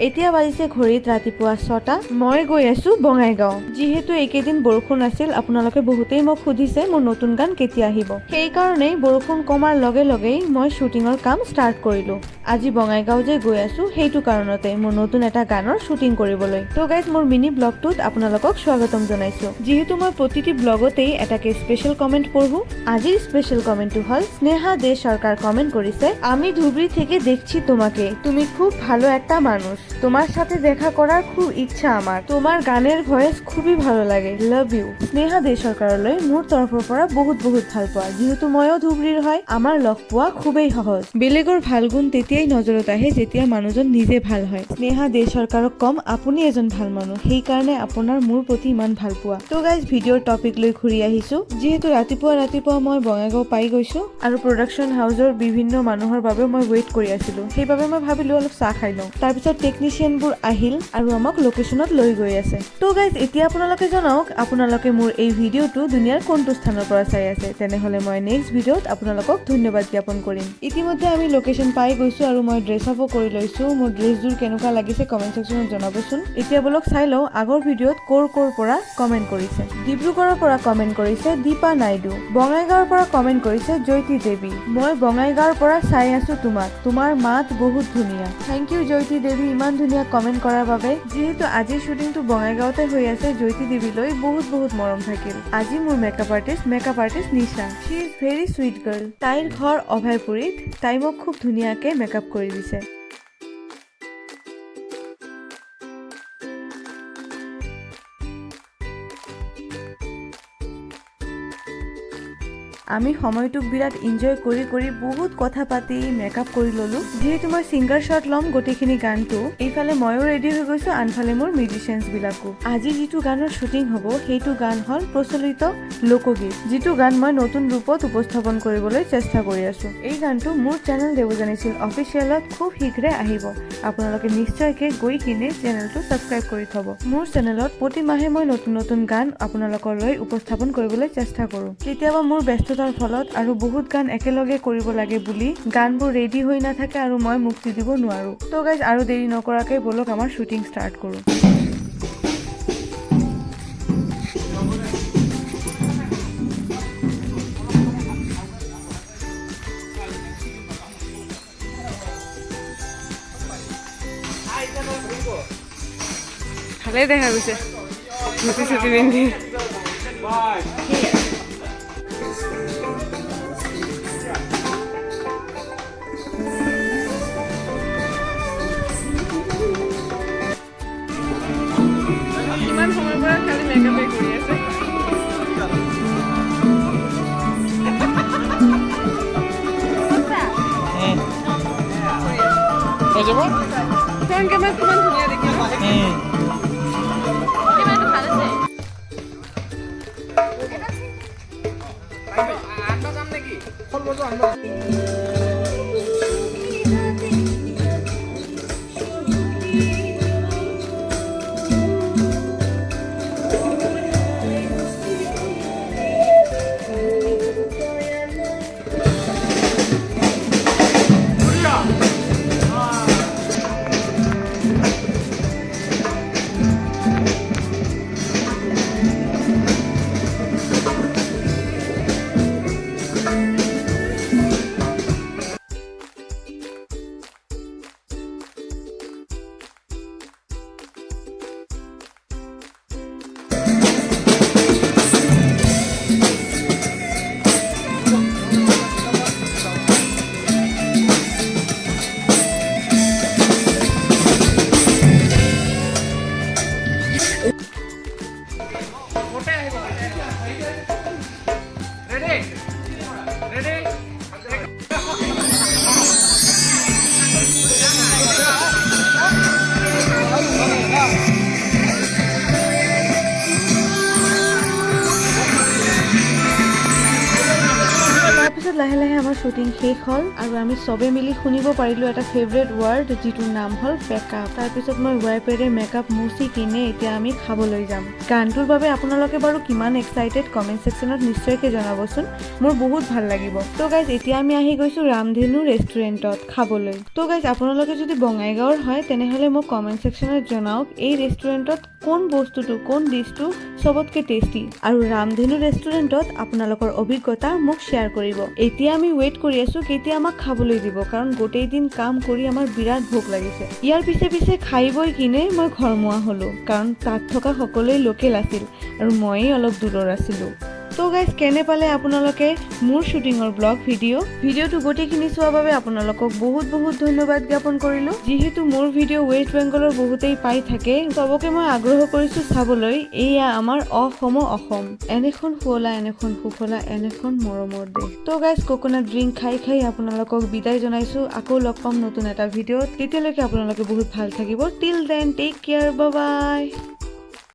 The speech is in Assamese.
এতিয়া বাজিছে ঘড়ীত ৰাতিপুৱা 6টা। মই গৈ আছো বঙাইগাঁও। যিহেতু এইকেইদিন বৰষুণ আছিল, আপোনালোকে বহুতেই মোক সুধিছে মোৰ নতুন গান কেতিয়া আহিব। সেইকাৰণেই বৰষুণ কমাৰ লগে লগেই মই শ্বুটিঙৰ কাম ষ্টাৰ্ট কৰিলো। আজি বঙাইগাঁও যে গৈ আছো সেইটো কাৰণতে মোৰ নতুন এটা গানৰ শ্বুটিং কৰিবলৈ। তো গাইজ, মোৰ মিনি ব্লগটোত আপোনালোকক স্বাগতম জনাইছো। যিহেতু মই প্ৰতিটি ব্লগতেই এটাকে স্পেচিয়েল কমেন্ট পঢ়ো, আজিৰ স্পেচিয়েল কমেন্টটো হল স্নেহা দে সরকার কমেন্ট করেছে, আমি ধুবড়ি থেকে দেখছি তোমাকে, তুমি খুব ভালো একটা মানুষ, তোমার সাথে দেখা করার খুব ইচ্ছা আমার, তোমার গানের ভয়েস খুবই ভালো লাগে, লাভ ইউ। স্নেহা দে সরকারলৈ মোৰ তৰফৰ পৰা বহুত বহুত ভাল পোৱা। যিহেতু ময়ো ধুবড়িৰ হয়, আমাৰ লগ পোৱা খুবেই সহজ। বেলেগৰ ভাল গুণ তেতিয়াই নজৰত আহে যেতিয়া মানুহজন নিজে ভাল হয়। স্নেহা দে সৰকাৰক কম, আপুনি এজন ভাল মানুহ, সেইকাৰণে আপোনাৰ মোৰ প্ৰতি ইমান ভাল পোৱা। তো গাইজ, ভিডিঅ'ৰ টপিক লৈ ঘূৰি আহিছো। যিহেতু ৰাতিপুৱা মই বঙাইগাঁও পাই গৈছো আৰু প্ৰডাকশ্যন হাউচৰ বিভিন্ন মানুহৰ বাবে মই ৱেইট কৰি আছিলো, সেইবাবে মই ভাবিলো অলপ চাহ খাই লওঁ। তাৰপিছত টেকনিচিয়ানবোৰ আহিল আৰু আমাক লোকেশ্যনত লৈ গৈ আছে। তো গাইজ, এতিয়া আপোনালোকে জনাওক আপোনালোকে মোৰ এই ভিডিঅ'টো দুনিয়াৰ কোনটো স্থানৰ পৰা চাই আছে। তেনেহলে মই নেক্সট ভিডিঅ'ত আপোনালোকক ধন্যবাদ জ্ঞাপন কৰিম। ইতিমধ্যে আমি লোকেশ্যন পাই গৈছো আৰু মই ড্ৰেছ আপো কৰি লৈছো। মোৰ ড্ৰেছযোৰ কেনেকুৱা লাগিছে কমেণ্ট ছেকশ্যনত জনাবচোন। এতিয়া বলক চাই লওঁ আগৰ ভিডিঅ'ত ক'ৰ পৰা কমেণ্ট কৰিছে। ডিব্ৰুগড়ৰ পৰা কমেণ্ট কৰিছে দীপা নাইডু, বঙাইগাঁৱৰ পৰা কমেণ্ট কৰিছে জয়তী দেৱী, মই বঙাইগাঁৱৰ পৰা চাই আছো তোমাক, তোমাৰ মাত বহুত ধুনীয়া। থেংক ইউ জয়তী দেৱী ইমান ধুনীয়া কমেণ্ট কৰাৰ বাবে। যিহেতু আজিৰ শ্বুটিংটো বঙাইগাঁৱতে হৈ আছে, জয়তী দেৱীলৈ বহুত বহুত মৰম থাকিল। আজি মোৰ makeup artist Nisha, she is very sweet girl. তাইৰ ঘৰ অভয়পুৰীত, তাই মোক খুব ধুনীয়াকে মেকআপ কৰি দিছে। আমি সময়টোক বিৰাট এনজয় কৰি বহুত কথা পাতি মেকআপ কৰি ললো। যিহেতু মই ছিংগাৰ শ্বট ল'ম গোটেইখিনি গানটো, এইফালে ময়ো ৰেডি হৈ গৈছো, আনফালে মোৰ মিউজিচিয়ানছ বিলাকো। আজি যিটো গানৰ শ্বুটিং হ'ব সেইটো গান হ'ল প্ৰচলিত লোকগীত, যিটো গান মই নতুন ৰূপত উপস্থাপন কৰিবলৈ চেষ্টা কৰি আছো। এই গানটো মোৰ চেনেল দেৱজানী চিল অফিচিয়েলত খুব শীঘ্ৰে আহিব। আপোনালোকে নিশ্চয়কে গৈ কিনে চেনেলটো ছাবস্ক্ৰাইব কৰি থব। মোৰ চেনেলত প্ৰতি মাহে মই নতুন গান আপোনালোকলৈ উপস্থাপন কৰিবলৈ চেষ্টা কৰো। কেতিয়াবা মোৰ ব্যস্ততাৰ ফলত আৰু বহুত গান একেলগে কৰিব লাগে বুলি গানবোৰ ৰেডি হৈ নাথাকে আৰু মই মুক্তি দিব নোৱাৰো। তো গাইজ, আৰু দেৰি নকৰাকে বলক আমাৰ শ্বুটিং ষ্টাৰ্ট কৰো। ভালেই দেখা গৈছে ধুতি চুতি পিন্ধি। ইমান সময়ৰ পৰা খালি মেকআপে কৰি আছে। হৈ যাব ফ্ৰণ্ট কেমেৰাত কিমান ধুনীয়া দেখি ন? আমাৰ শ্বুটিং শেষ হ'ল আৰু আমি চবে মিলি শুনিব পাৰিলোঁ এটা ফেভৰেট ৱৰ্ড যিটোৰ নাম হ'ল পেকআপ। তাৰপিছত মই ৱাইপেৰে মেকআপ মুচি কিনে এতিয়া আমি খাবলৈ যাম। গানটোৰ বাবে আপোনালোকে বাৰু কিমান এক্সাইটেড কমেণ্ট ছেকশ্যনত নিশ্চয়কৈ জনাবচোন, মোৰ বহুত ভাল লাগিব। তো গাইজ এতিয়া আমি আহি গৈছোঁ ৰামধেনু ৰেষ্টুৰেণ্টত খাবলৈ। তো গাইজ আপোনালোকে যদি বঙাইগাঁৱৰ হয় তেনেহ'লে মোক কমেণ্ট ছেকশ্যনত জনাওক এই ৰেষ্টুৰেণ্টত কোন বস্তুটো কোন ডিছটো চবতকৈ টেষ্টি, আৰু ৰামধেনু ৰেষ্টুৰেণ্টত আপোনালোকৰ অভিজ্ঞতা মোক শ্বেয়াৰ কৰিব। এতিয়া আমি ৱেইট কৰি আছোঁ কেতিয়া আমাক খাবলৈ দিব, কাৰণ গোটেই দিন কাম কৰি আমাৰ বিৰাট ভোক লাগিছে। ইয়াৰ পিছে পিছে খাই বৈ কিনে মই ঘৰমুৱা হ'লোঁ, কাৰণ তাত থকা সকলোৱে লোকেল আছিল আৰু ময়েই অলপ দূৰৰ আছিলোঁ। তো গাইজ কেনে পালে আপোনালোকে মোৰ শ্বুটিঙৰ ব্লগ ভিডিঅ'টো গোটেইখিনি চোৱাৰ বাবে আপোনালোকক বহুত বহুত ধন্যবাদ জ্ঞাপন কৰিলোঁ। যিহেতু মোৰ ভিডিঅ' ৱেষ্ট বেংগলৰ বহুতেই পাই থাকে, চবকে মই আগ্ৰহ কৰিছোঁ চাবলৈ এয়া আমাৰ অসম এনেখন শুৱলা এনেখন সুফলা এনেখন মৰমৰ দেশ। তো গাইজ কোকোনাট ড্ৰিংক খাই খাই আপোনালোকক বিদায় জনাইছোঁ। আকৌ লগ পাম নতুন এটা ভিডিঅ'ত, তেতিয়ালৈকে আপোনালোকে বহুত ভাল থাকিব। Till then take care, bye বাই।